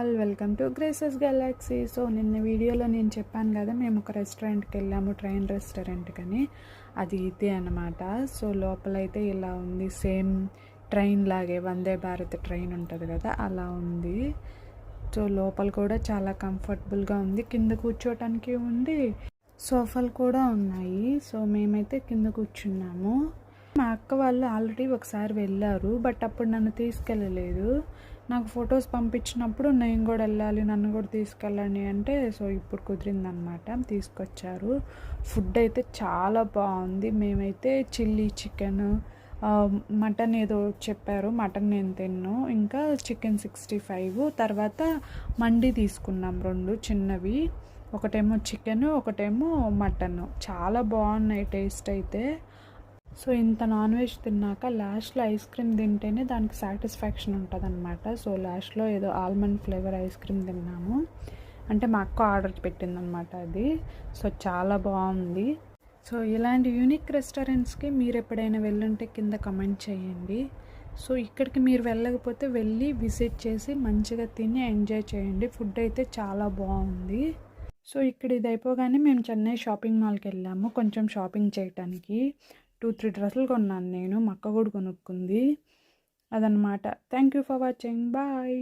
All welcome to graces Galaxy. So నిన్న వీడియోలో నేను చెప్పాను కదా, మేము ఒక రెస్టారెంట్కి వెళ్ళాము, ట్రైన్ రెస్టారెంట్ అని. అది ఇదే అనమాట. సో లోపలైతే ఇలా ఉంది, సేమ్ ట్రైన్ లాగే, వందే భారత్ ట్రైన్ ఉంటుంది కదా, అలా ఉంది. సో లోపల కూడా చాలా కంఫర్టబుల్గా ఉంది, కింద కూర్చోటానికి ఉంది, సోఫాలు కూడా ఉన్నాయి. సో మేమైతే కింద కూర్చున్నాము. మా అక్క వాళ్ళు ఆల్రెడీ ఒకసారి వెళ్ళారు, బట్ అప్పుడు నన్ను తీసుకెళ్ళలేదు. నాకు ఫొటోస్ పంపించినప్పుడు నేను కూడా వెళ్ళాలి, నన్ను కూడా తీసుకెళ్ళండి అంటే, సో ఇప్పుడు కుదిరిందనమాట, తీసుకొచ్చారు. ఫుడ్ అయితే చాలా బాగుంది. మేమైతే చిల్లీ చికెన్, మటన్ ఏదో చెప్పారు, మటన్ నేను తిన్నాను, ఇంకా చికెన్ 65, తర్వాత మండి తీసుకున్నాం, 2 చిన్నవి, ఒకటేమో చికెన్, ఒకటేమో మటన్. చాలా బాగున్నాయి టేస్ట్ అయితే. సో ఇంత నాన్ వెజ్ తిన్నాక లాస్ట్లో ఐస్ క్రీమ్ తింటేనే దానికి సాటిస్ఫాక్షన్ ఉంటుంది అనమాట. సో లాస్ట్లో ఏదో ఆల్మండ్ ఫ్లేవర్ ఐస్ క్రీమ్ తిన్నాము, అంటే మా అక్క ఆర్డర్ పెట్టిందనమాట అది. సో చాలా బాగుంది. సో ఇలాంటి యూనిక్ రెస్టారెంట్స్కి మీరు ఎప్పుడైనా వెళ్ళుంటే కింద కమెంట్ చేయండి. సో ఇక్కడికి మీరు వెళ్ళకపోతే వెళ్ళి విజిట్ చేసి మంచిగా తిని ఎంజాయ్ చేయండి. ఫుడ్ అయితే చాలా బాగుంది. సో ఇక్కడ ఇది అయిపోగానే మేము చెన్నై షాపింగ్ మాల్కి వెళ్ళాము కొంచెం షాపింగ్ చేయటానికి. 2-3 డ్రెస్సులు కొన్నాను నేను, మా అక్క కూడా కొనుక్కుంది. అదనమాట. Thank you for watching. Bye.